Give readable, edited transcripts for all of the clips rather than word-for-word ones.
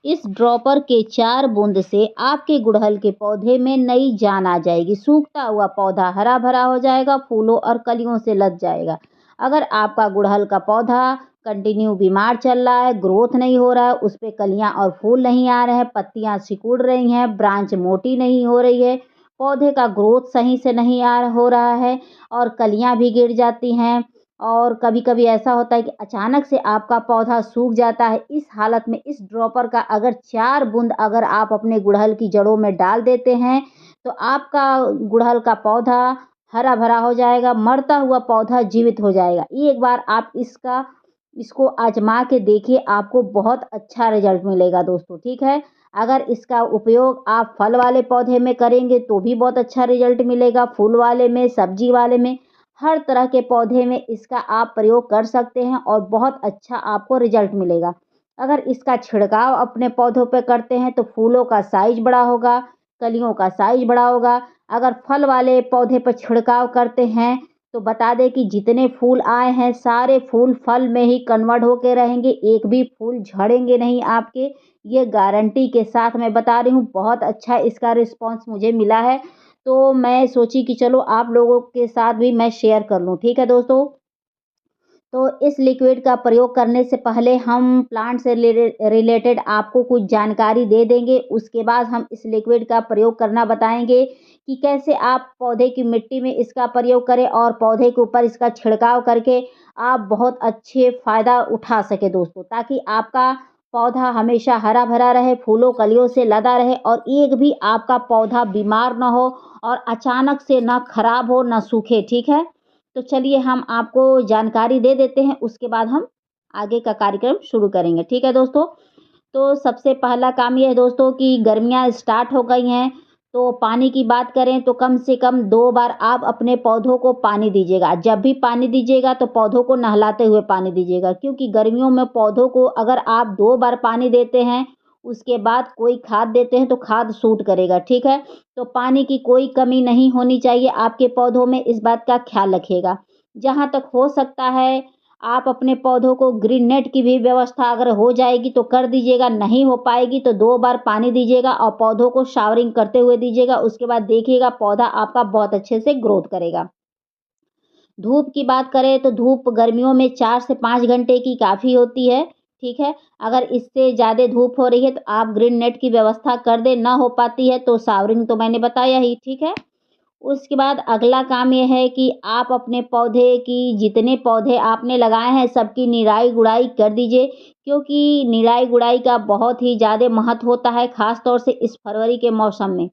इस ड्रॉपर के 4 बूंद से आपके गुड़हल के पौधे में नई जान आ जाएगी। सूखता हुआ पौधा हरा भरा हो जाएगा, फूलों और कलियों से लद जाएगा। अगर आपका गुड़हल का पौधा कंटिन्यू बीमार चल रहा है, ग्रोथ नहीं हो रहा है, उस पे कलियां और फूल नहीं आ रहे हैं, पत्तियां सिकुड़ रही हैं, ब्रांच मोटी नहीं हो रही है, पौधे का ग्रोथ सही से नहीं हो रहा है और कलियां भी गिर जाती हैं, और कभी-कभी ऐसा होता है कि अचानक से आपका पौधा सूख जाता है। इस हालत में इस ड्रॉपर का अगर 4 बूंद अगर आप अपने गुड़हल की जड़ों में डाल देते हैं, तो आपका गुड़हल का पौधा हरा-भरा हो जाएगा, मरता हुआ पौधा जीवित हो जाएगा। एक बार आप इसको आज़मा के देखिए, आपको बहुत अच्छा रिज़ल्ट मिलेगा दोस्तों, ठीक है? अगर इसका उपयोग आप फल वाले पौधे में करेंगे तो भी बहुत अच्छा रिज़ल्ट मिलेगा, फूल वाले में, सब्ज़ी वाले में, हर तरह के पौधे में इसका आप प्रयोग कर सकते हैं और बहुत अच्छा आपको रिज़ल्ट मिलेगा। अगर इसका छिड़काव अपने पौधों पे करते हैं तो फूलों का साइज़ बड़ा होगा, कलियों का साइज़ बड़ा होगा। अगर फल वाले पौधे पर छिड़काव करते हैं तो बता दें कि जितने फूल आए हैं सारे फूल फल में ही कन्वर्ट होके रहेंगे, एक भी फूल झड़ेंगे नहीं आपके। ये गारंटी के साथ मैं बता रही हूँ, बहुत अच्छा इसका रिस्पॉन्स मुझे मिला है। तो मैं सोची कि चलो आप लोगों के साथ भी मैं शेयर कर लूँ, ठीक है दोस्तों? तो इस लिक्विड का प्रयोग करने से पहले हम प्लांट से रिलेटेड आपको कुछ जानकारी दे देंगे। उसके बाद हम इस लिक्विड का प्रयोग करना बताएँगे कि कैसे आप पौधे की मिट्टी में इसका प्रयोग करें और पौधे के ऊपर इसका छिड़काव करके आप बहुत अच्छे फ़ायदा उठा सकें दोस्तों। ताकि आपका पौधा हमेशा हरा-भरा रहे, फूलों कलियों से लदा रहे और एक भी आपका पौधा बीमार ना हो और अचानक से ना खराब हो, ना सूखे, ठीक है? तो चलिए हम आपको जानकारी दे देते हैं, उसके बाद हम आगे का कार्यक्रम शुरू करेंगे, ठीक है दोस्तों? तो सबसे पहला काम ये है दोस्तों कि गर्मियाँ स्टार्ट हो गई हैं, तो पानी की बात करें तो कम से कम 2 बार आप अपने पौधों को पानी दीजिएगा। जब भी पानी दीजिएगा तो पौधों को नहलाते हुए पानी दीजिएगा, क्योंकि गर्मियों में पौधों को अगर आप 2 बार पानी देते हैं, उसके बाद कोई खाद देते हैं तो खाद सूट करेगा, ठीक है? तो पानी की कोई कमी नहीं होनी चाहिए आपके पौधों में, इस बात का ख़्याल रखिएगा। जहाँ तक हो सकता है आप अपने पौधों को ग्रीन नेट की भी व्यवस्था अगर हो जाएगी तो कर दीजिएगा, नहीं हो पाएगी तो 2 बार पानी दीजिएगा और पौधों को शावरिंग करते हुए दीजिएगा। उसके बाद देखिएगा पौधा आपका बहुत अच्छे से ग्रोथ करेगा। धूप की बात करें तो धूप गर्मियों में 4 से 5 घंटे की काफ़ी होती है, ठीक है? अगर इससे ज़्यादा धूप हो रही है तो आप ग्रीन नेट की व्यवस्था कर दें, ना हो पाती है तो शावरिंग तो मैंने बताया ही, ठीक है? उसके बाद अगला काम ये है कि आप अपने पौधे की जितने पौधे आपने लगाए हैं सबकी निराई-गुड़ाई कर दीजिए, क्योंकि निराई-गुड़ाई का बहुत ही ज़्यादा महत्व होता है, ख़ास तौर से इस फरवरी के मौसम में।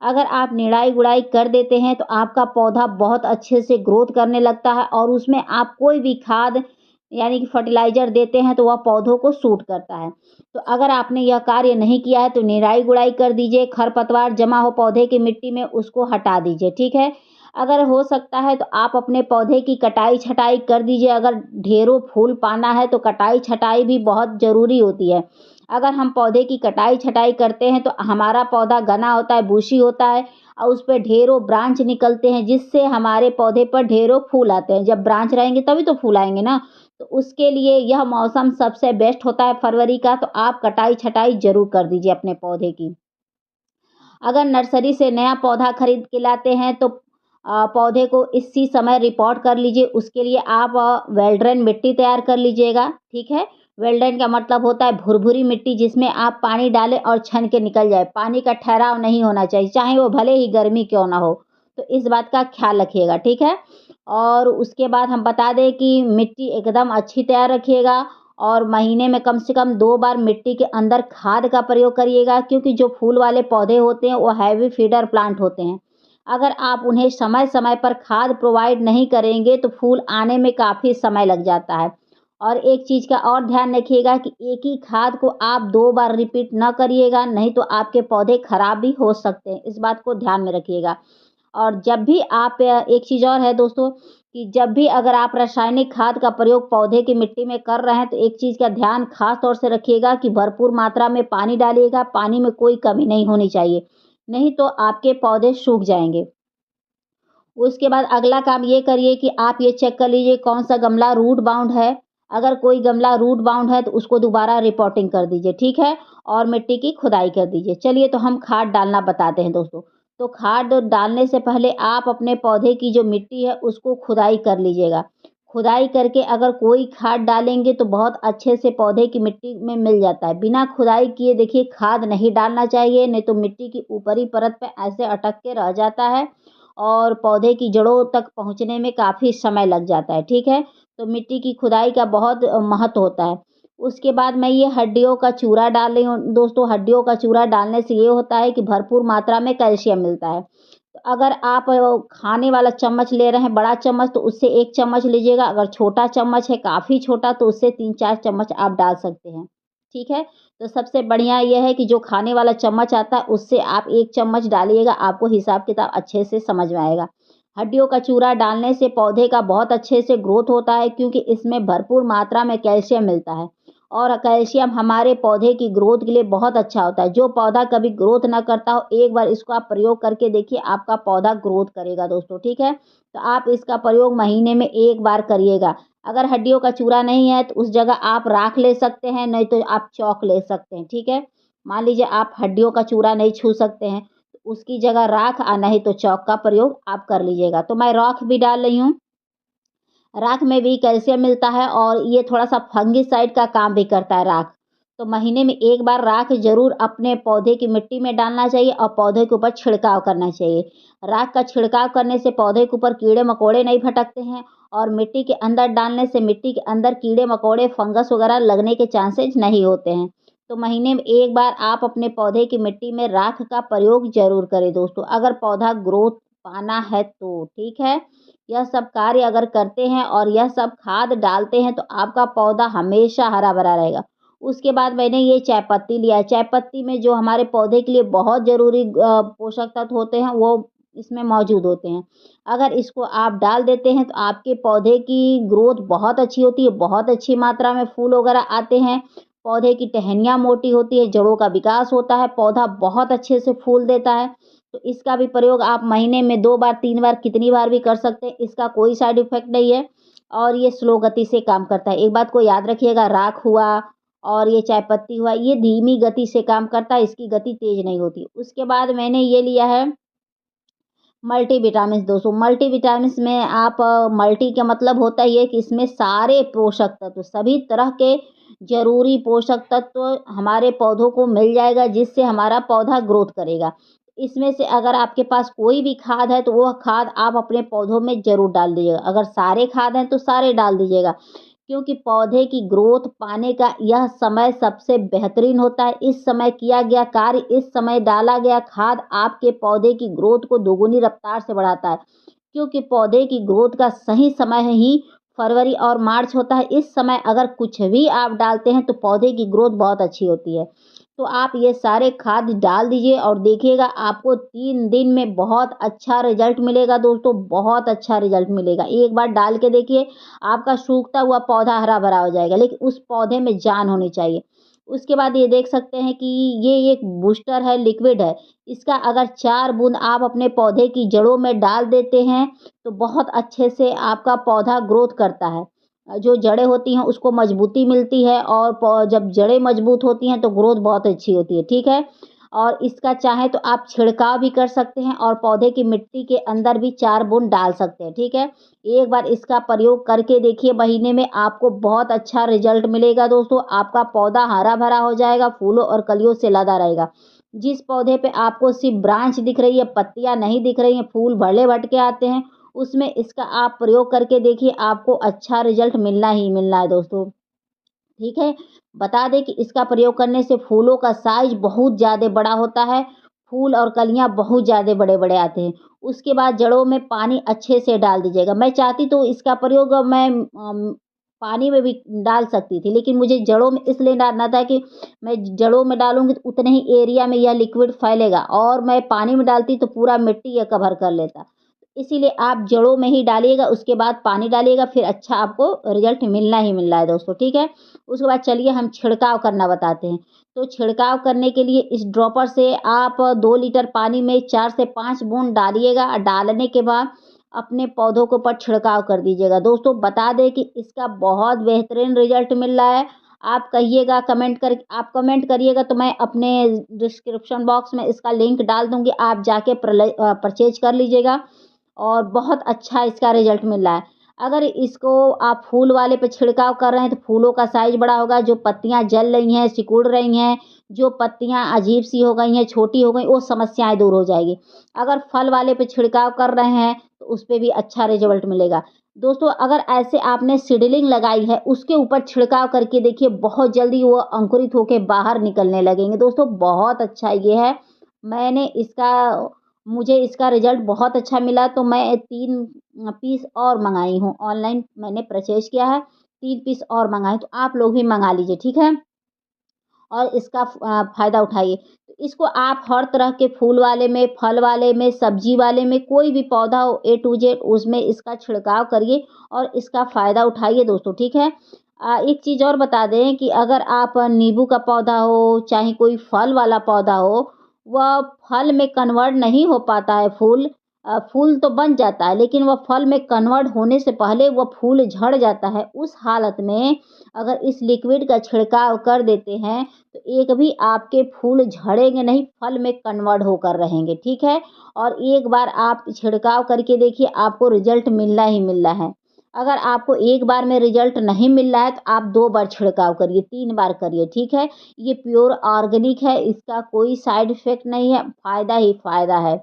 अगर आप निराई-गुड़ाई कर देते हैं तो आपका पौधा बहुत अच्छे से ग्रोथ करने लगता है और उसमें आप कोई भी खाद यानी कि फर्टिलाइज़र देते हैं तो वह पौधों को सूट करता है। तो अगर आपने यह कार्य नहीं किया है तो निराई-गुड़ाई कर दीजिए, खरपतवार जमा हो पौधे की मिट्टी में उसको हटा दीजिए, ठीक है? अगर हो सकता है तो आप अपने पौधे की कटाई-छँटाई कर दीजिए, अगर ढेरों फूल पाना है तो कटाई-छँटाई भी बहुत ज़रूरी होती है। अगर हम पौधे की कटाई-छँटाई करते हैं तो हमारा पौधा घना होता है, बुशी होता है और उस पे ढेरों ब्रांच निकलते हैं जिससे हमारे पौधे पर ढेरों फूल आते हैं। जब ब्रांच रहेंगे तभी तो फूल आएँगे ना। तो उसके लिए यह मौसम सबसे बेस्ट होता है फरवरी का, तो आप कटाई-छँटाई ज़रूर कर दीजिए अपने पौधे की। अगर नर्सरी से नया पौधा खरीद के लाते हैं तो पौधे को इसी समय रिपोर्ट कर लीजिए। उसके लिए आप वेल मिट्टी तैयार कर लीजिएगा, ठीक है? वेल का मतलब होता है भुरभुरी मिट्टी जिसमें आप पानी डालें और छन के निकल जाए। पानी का ठहराव नहीं होना चाहिए, चाहे वो भले ही गर्मी क्यों ना हो। तो इस बात का ख़्याल रखिएगा, ठीक है? और उसके बाद हम बता दें कि मिट्टी एकदम अच्छी तैयार रखिएगा और महीने में कम से कम 2 बार मिट्टी के अंदर खाद का प्रयोग करिएगा, क्योंकि जो फूल वाले पौधे होते हैं वो हैवी फीडर प्लांट होते हैं। अगर आप उन्हें समय-समय पर खाद प्रोवाइड नहीं करेंगे तो फूल आने में काफ़ी समय लग जाता है। और एक चीज़ का और ध्यान रखिएगा कि एक ही खाद को आप 2 बार रिपीट ना करिएगा, नहीं तो आपके पौधे खराब भी हो सकते हैं। इस बात को ध्यान में रखिएगा। और जब भी आप एक चीज़ और है दोस्तों कि जब भी अगर आप रासायनिक खाद का प्रयोग पौधे की मिट्टी में कर रहे हैं तो एक चीज़ का ध्यान ख़ास तौर से रखिएगा कि भरपूर मात्रा में पानी डालिएगा, पानी में कोई कमी नहीं होनी चाहिए, नहीं तो आपके पौधे सूख जाएँगे। उसके बाद अगला काम ये करिए कि आप ये चेक कर लीजिए कौन-सा गमला रूट बाउंड है। अगर कोई गमला रूट बाउंड है तो उसको दोबारा रिपोर्टिंग कर दीजिए, ठीक है? और मिट्टी की खुदाई कर दीजिए। चलिए तो हम खाद डालना बताते हैं दोस्तों। तो खाद डालने से पहले आप अपने पौधे की जो मिट्टी है उसको खुदाई कर लीजिएगा। खुदाई करके अगर कोई खाद डालेंगे तो बहुत अच्छे से पौधे की मिट्टी में मिल जाता है। बिना खुदाई किए देखिए खाद नहीं डालना चाहिए, नहीं तो मिट्टी की ऊपरी परत पे ऐसे अटक के रह जाता है और पौधे की जड़ों तक पहुँचने में काफ़ी समय लग जाता है, ठीक है? तो मिट्टी की खुदाई का बहुत महत्व होता है। उसके बाद मैं ये हड्डियों का चूरा डाल रही हूँ दोस्तों। हड्डियों का चूरा डालने से ये होता है कि भरपूर मात्रा में कैल्शियम मिलता है। तो अगर आप खाने वाला चम्मच ले रहे हैं बड़ा चम्मच तो उससे 1 चम्मच लीजिएगा, अगर छोटा चम्मच है काफ़ी छोटा तो उससे 3-4 चम्मच आप डाल सकते हैं, ठीक है? तो सबसे बढ़िया ये है कि जो खाने वाला चम्मच आता है उससे आप 1 चम्मच डालिएगा, आपको हिसाब-किताब अच्छे से समझ में आएगा। हड्डियों का चूरा डालने से पौधे का बहुत अच्छे से ग्रोथ होता है क्योंकि इसमें भरपूर मात्रा में कैल्शियम मिलता है और कैल्शियम हमारे पौधे की ग्रोथ के लिए बहुत अच्छा होता है। जो पौधा कभी ग्रोथ ना करता हो, एक बार इसको आप प्रयोग करके देखिए, आपका पौधा ग्रोथ करेगा दोस्तों, ठीक है? तो आप इसका प्रयोग महीने में 1 बार करिएगा। अगर हड्डियों का चूरा नहीं है, तो उस जगह आप राख ले सकते हैं, नहीं तो आप चॉक ले सकते हैं, ठीक है? मान लीजिए आप हड्डियों का चूरा नहीं छू सकते हैं, तो उसकी जगह राख नहीं तो चॉक का प्रयोग आप कर लीजिएगा। तो मैं राख भी डाल रही हूँ। राख में भी कैल्शियम मिलता है और ये थोड़ा-सा फंगिसाइड का काम भी करता है राख। तो महीने में 1 बार राख ज़रूर अपने पौधे की मिट्टी में डालना चाहिए और पौधे के ऊपर छिड़काव करना चाहिए। राख का छिड़काव करने से पौधे के ऊपर कीड़े-मकोड़े नहीं फटकते हैं और मिट्टी के अंदर डालने से मिट्टी के अंदर कीड़े-मकोड़े, फंगस वगैरह लगने के चांसेज़ नहीं होते हैं। तो महीने में 1 बार आप अपने पौधे की मिट्टी में राख का प्रयोग ज़रूर करें दोस्तों, अगर पौधा ग्रोथ पाना है तो, ठीक है? यह सब कार्य अगर करते हैं और यह सब खाद डालते हैं तो आपका पौधा हमेशा हरा-भरा रहेगा। उसके बाद मैंने ये चाय पत्ती लिया है। चाय पत्ती में जो हमारे पौधे के लिए बहुत ज़रूरी पोषक तत्व होते हैं वो इसमें मौजूद होते हैं। अगर इसको आप डाल देते हैं तो आपके पौधे की ग्रोथ बहुत अच्छी होती है, बहुत अच्छी मात्रा में फूल वगैरह आते हैं, पौधे की टहनियाँ मोटी होती है, जड़ों का विकास होता है, पौधा बहुत अच्छे से फूल देता है। तो इसका भी प्रयोग आप महीने में 2 बार 3 बार कितनी बार भी कर सकते हैं, इसका कोई साइड इफ़ेक्ट नहीं है और ये स्लो गति से काम करता है। एक बात को याद रखिएगा, राख हुआ और ये चाय पत्ती हुआ, ये धीमी गति से काम करता है, इसकी गति तेज़ नहीं होती। उसके बाद मैंने ये लिया है मल्टीविटामिन्स दोस्तों। मल्टीविटामिन्स में आप मल्टी का मतलब होता ही है कि इसमें सारे पोषक तत्व, सभी तरह के ज़रूरी पोषक तत्व हमारे पौधों को मिल जाएगा जिससे हमारा पौधा ग्रोथ करेगा। इसमें से अगर आपके पास कोई भी खाद है तो वह खाद आप अपने पौधों में ज़रूर डाल दीजिएगा। अगर सारे खाद हैं तो सारे डाल दीजिएगा। क्योंकि पौधे की ग्रोथ पाने का यह समय सबसे बेहतरीन होता है। इस समय किया गया कार्य, इस समय डाला गया खाद आपके पौधे की ग्रोथ को दोगुनी रफ्तार से बढ़ाता है। क्योंकि पौधे की ग्रोथ का सही समय ही फरवरी और मार्च होता है। इस समय अगर कुछ भी आप डालते हैं तो पौधे की ग्रोथ बहुत अच्छी होती है। तो आप ये सारे खाद डाल दीजिए और देखिएगा आपको 3 दिन में बहुत अच्छा रिज़ल्ट मिलेगा दोस्तों, बहुत अच्छा रिज़ल्ट मिलेगा। एक बार डाल के देखिए, आपका सूखता हुआ पौधा हरा-भरा हो जाएगा, लेकिन उस पौधे में जान होनी चाहिए। उसके बाद ये देख सकते हैं कि ये एक बूस्टर है, लिक्विड है। इसका अगर 4 बूँद आप अपने पौधे की जड़ों में डाल देते हैं, तो बहुत अच्छे से आपका पौधा ग्रोथ करता है। जो जड़ें होती हैं उसको मजबूती मिलती है और जब जड़ें मजबूत होती हैं तो ग्रोथ बहुत अच्छी होती है, ठीक है? और इसका चाहें तो आप छिड़काव भी कर सकते हैं और पौधे की मिट्टी के अंदर भी 4 बूँद डाल सकते हैं, ठीक है? एक बार इसका प्रयोग करके देखिए, महीने में आपको बहुत अच्छा रिज़ल्ट मिलेगा दोस्तों। आपका पौधा हरा-भरा हो जाएगा, फूलों और कलियों से लदा रहेगा। जिस पौधे पे आपको सिर्फ़ ब्रांच दिख रही है, पत्तियाँ नहीं दिख रही हैं, फूल भले-भटके आते हैं, उसमें इसका आप प्रयोग करके देखिए, आपको अच्छा रिज़ल्ट मिलना ही मिलना है दोस्तों, ठीक है? बता दें कि इसका प्रयोग करने से फूलों का साइज़ बहुत ज़्यादा बड़ा होता है, फूल और कलियाँ बहुत ज़्यादा बड़े-बड़े आते हैं। उसके बाद जड़ों में पानी अच्छे से डाल दीजिएगा। मैं चाहती तो इसका प्रयोग मैं पानी में भी डाल सकती थी, लेकिन मुझे जड़ों में इसलिए डालना था कि मैं जड़ों में डालूँगी तो उतने ही एरिया में यह लिक्विड फैलेगा और मैं पानी में डालती तो पूरा मिट्टी ये कवर कर लेता। इसीलिए आप जड़ों में ही डालिएगा, उसके बाद पानी डालिएगा, फिर अच्छा आपको रिज़ल्ट मिलना ही मिलना है दोस्तों, ठीक है? उसके बाद चलिए हम छिड़काव करना बताते हैं। तो छिड़काव करने के लिए इस ड्रॉपर से आप 2 लीटर पानी में 4 से 5 बूँद डालिएगा। डालने के बाद अपने पौधों के ऊपर छिड़काव कर दीजिएगा। दोस्तों बता दें कि इसका बहुत बेहतरीन रिज़ल्ट मिल रहा है। आप कहिएगा आप कमेंट करिएगा तो मैं अपने डिस्क्रिप्शन बॉक्स में इसका लिंक डाल दूँगी, आप जाके परचेज़ कर लीजिएगा और बहुत अच्छा इसका रिज़ल्ट मिल रहा है। अगर इसको आप फूल वाले पे छिड़काव कर रहे हैं तो फूलों का साइज़ बड़ा होगा, जो पत्तियाँ जल रही हैं, सिकुड़ रही हैं, जो पत्तियाँ अजीब-सी हो गई हैं, छोटी हो गई, वो समस्याएँ दूर हो जाएगी। अगर फल वाले पे छिड़काव कर रहे हैं तो उस पे भी अच्छा रिज़ल्ट मिलेगा। दोस्तों अगर ऐसे आपने सीडलिंग लगाई है, उसके ऊपर छिड़काव करके देखिए बहुत जल्दी वो अंकुरित होके बाहर निकलने लगेंगे। दोस्तों बहुत अच्छा ये है, मैंने इसका मुझे इसका रिज़ल्ट बहुत अच्छा मिला तो मैं 3 पीस और मँगाई हूँ। ऑनलाइन मैंने परचेज़ किया है, 3 पीस और मँगाए तो आप लोग भी मँगा लीजिए, ठीक है? और इसका फ़ायदा उठाइए। तो इसको आप हर तरह के फूल वाले में, फल वाले में, सब्ज़ी वाले में, कोई भी पौधा हो ए टू ज़ेड उसमें इसका छिड़काव करिए और इसका फ़ायदा उठाइए दोस्तों, ठीक है? एक चीज़ और बता दें कि अगर आप नींबू का पौधा हो, चाहे कोई फल वाला पौधा हो, वह फल में कन्वर्ट नहीं हो पाता है फूल तो बन जाता है लेकिन वह फल में कन्वर्ट होने से पहले वह फूल झड़ जाता है। उस हालत में अगर इस लिक्विड का छिड़काव कर देते हैं तो एक भी आपके फूल झड़ेंगे नहीं, फल में कन्वर्ट होकर रहेंगे, ठीक है? और एक बार आप छिड़काव करके देखिए, आपको रिज़ल्ट मिलना ही मिलना है। अगर आपको एक बार में रिज़ल्ट नहीं मिल रहा है, तो आप 2 बार छिड़काव करिए, 3 बार करिए, ठीक है? ये प्योर ऑर्गेनिक है, इसका कोई साइड इफ़ेक्ट नहीं है, फ़ायदा ही फ़ायदा है।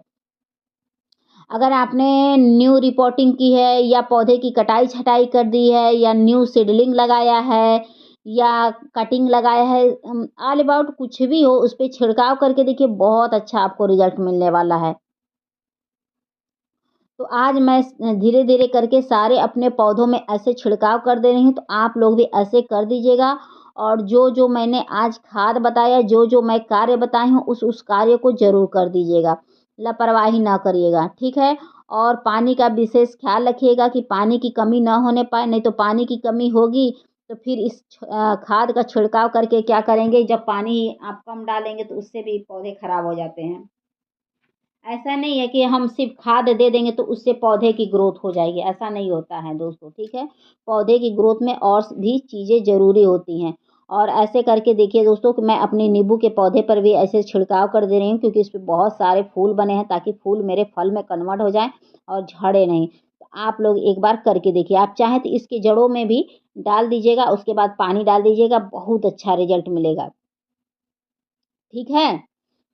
अगर आपने न्यू रिपोर्टिंग की है या पौधे की कटाई-छँटाई कर दी है या न्यू सीडलिंग लगाया है या कटिंग लगाया है ऑल अबाउट कुछ भी हो, उस पे छिड़काव करके देखिए बहुत अच्छा आपको रिज़ल्ट मिलने वाला है। तो आज मैं धीरे-धीरे करके सारे अपने पौधों में ऐसे छिड़काव कर दे रही हूँ, तो आप लोग भी ऐसे कर दीजिएगा और जो-जो मैंने आज खाद बताया, जो-जो मैं कार्य बताई हूँ, उस कार्य को ज़रूर कर दीजिएगा। लापरवाही ना करिएगा, ठीक है? और पानी का विशेष ख़्याल रखिएगा कि पानी की कमी ना होने पाए, नहीं तो पानी की कमी होगी, तो फिर खाद का छिड़काव करके क्या करेंगे, जब पानी आप कम डालेंगे, तो उससे भी पौधे खराब हो जाते हैं। ऐसा नहीं है कि हम सिर्फ़ खाद दे देंगे तो उससे पौधे की ग्रोथ हो जाएगी, ऐसा नहीं होता है दोस्तों, ठीक है? पौधे की ग्रोथ में और भी चीज़ें ज़रूरी होती हैं और ऐसे करके देखिए दोस्तों कि मैं अपने नींबू के पौधे पर भी ऐसे छिड़काव कर दे रही हूँ क्योंकि इसपे बहुत सारे फूल बने हैं ताकि फूल मेरे फल में कन्वर्ट हो जाएँ और झड़े नहीं। तो आप लोग एक बार करके देखिए, आप चाहें तो इसकी जड़ों में भी डाल दीजिएगा, उसके बाद पानी डाल दीजिएगा, बहुत अच्छा रिज़ल्ट मिलेगा, ठीक है?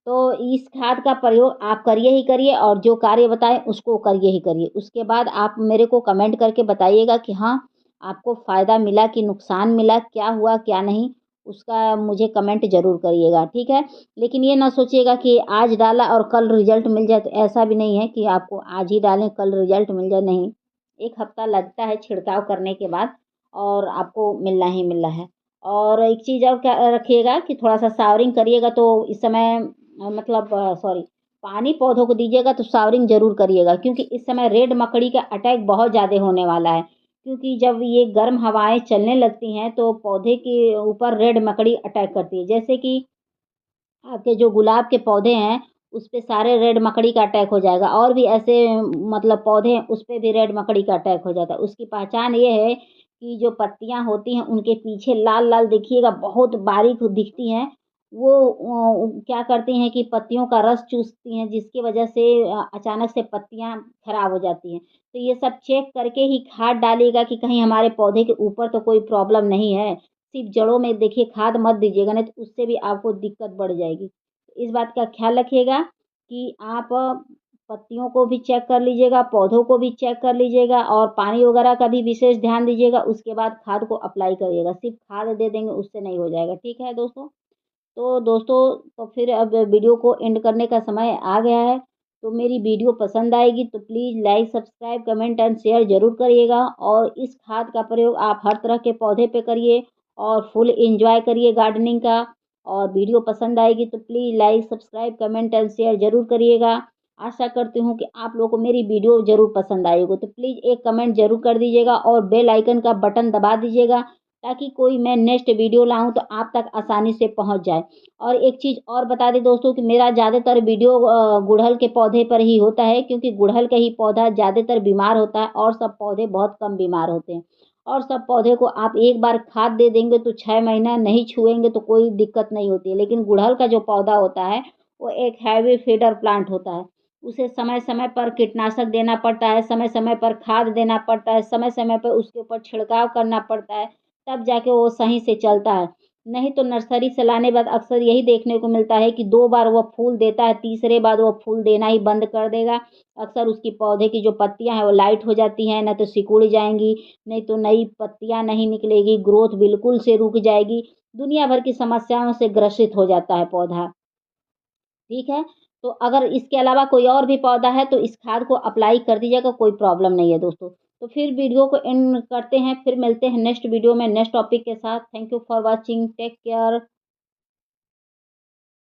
तो इस खाद का प्रयोग आप करिए ही करिए और जो कार्य बताएँ उसको करिए ही करिए। उसके बाद आप मेरे को कमेंट करके बताइएगा कि हाँ, आपको फ़ायदा मिला कि नुकसान मिला, क्या हुआ, क्या नहीं? उसका मुझे कमेंट ज़रूर करिएगा, ठीक है? लेकिन ये ना सोचिएगा कि आज डाला और कल रिज़ल्ट मिल जाए, तो ऐसा भी नहीं है कि आपको आज ही डालें, कल रिज़ल्ट मिल जाए, नहीं। 1 हफ़्ता लगता है छिड़काव करने के बाद और आपको मिलना ही मिलना है। और एक चीज़ और क्या रखिएगा कि थोड़ा-सा शावरिंग करिएगा तो इस समय मतलब सॉरी पानी पौधों को दीजिएगा तो शावरिंग ज़रूर करिएगा क्योंकि इस समय रेड मकड़ी का अटैक बहुत ज़्यादा होने वाला है। क्योंकि जब ये गर्म हवाएँ चलने लगती हैं तो पौधे के ऊपर रेड मकड़ी अटैक करती है। जैसे कि आपके जो गुलाब के पौधे हैं, उसपे सारे रेड मकड़ी का अटैक हो जाएगा और भी ऐसे मतलब पौधे हैं, उसपे भी रेड मकड़ी का अटैक हो जाता है। उसकी पहचान ये है कि जो पत्तियाँ होती हैं, उनके पीछे लाल-लाल देखिएगा बहुत बारीक दिखती हैं। वो क्या करती हैं कि पत्तियों का रस चूसती हैं, जिसकी वजह से अचानक से पत्तियाँ खराब हो जाती हैं। तो ये सब चेक करके ही खाद डालिएगा कि कहीं हमारे पौधे के ऊपर तो कोई प्रॉब्लम नहीं है। सिर्फ़ जड़ों में देखिए खाद मत दीजिएगा, नहीं तो उससे भी आपको दिक्कत बढ़ जाएगी। इस बात का ख़्याल रखिएगा कि आप पत्तियों को भी चेक कर लीजिएगा, पौधों को भी चेक कर लीजिएगा और पानी वगैरह का भी विशेष ध्यान दीजिएगा। उसके बाद खाद को अप्लाई करिएगा। सिर्फ़ खाद दे देंगे उससे नहीं हो जाएगा। ठीक है दोस्तों? तो दोस्तों तो फिर अब वीडियो को एंड करने का समय आ गया है। तो मेरी वीडियो पसंद आएगी तो please like, subscribe, comment and share ज़रूर करिएगा और इस खाद का प्रयोग आप हर तरह के पौधे पे करिए और फुल एन्जॉय करिए गार्डनिंग का और वीडियो पसंद आएगी तो please like, subscribe, comment and share ज़रूर करिएगा। आशा करती हूँ कि आप लोगों को मेरी वीडियो ज़रूर पसंद आई होगी। तो प्लीज़ एक कमेंट ज़रूर कर दीजिएगा और बेल आइकन का बटन दबा दीजिएगा ताकि कोई मैं नेक्स्ट वीडियो लाऊँ तो आप तक आसानी से पहुँच जाए। और एक चीज़ और बता दें दोस्तों कि मेरा ज़्यादातर वीडियो गुड़हल के पौधे पर ही होता है, क्योंकि गुड़हल का ही पौधा ज़्यादातर बीमार होता है और सब पौधे बहुत कम बीमार होते हैं। और सब पौधे को आप एक बार खाद दे देंगे तो 6 महीना नहीं छुएँगे तो कोई दिक्कत नहीं होती है। लेकिन गुड़हल का जो पौधा होता है, वो एक हैवी फीडर प्लांट होता है। उसे समय-समय पर कीटनाशक देना पड़ता है, समय-समय पर खाद देना पड़ता है, समय-समय पर उसके ऊपर छिड़काव करना पड़ता है, तब जाके वो सही से चलता है। नहीं तो नर्सरी से लाने बाद अक्सर यही देखने को मिलता है कि 2 बार वो फूल देता है, तीसरे बार वो फूल देना ही बंद कर देगा। अक्सर उसकी पौधे की जो पत्तियाँ हैं वो लाइट हो जाती हैं, ना तो सिकुड़ जाएँगी, नहीं तो नई पत्तियाँ नहीं निकलेगी, ग्रोथ बिल्कुल से रुक जाएगी। दुनिया भर की समस्याओं से ग्रसित हो जाता है पौधा। ठीक है? तो अगर इसके अलावा कोई और भी पौधा है तो इस खाद को अप्लाई कर दीजिएगा, कोई प्रॉब्लम नहीं है दोस्तों। तो फिर वीडियो को एंड करते हैं, फिर मिलते हैं नेक्स्ट वीडियो में नेक्स्ट टॉपिक के साथ। Thank you for watching, take care.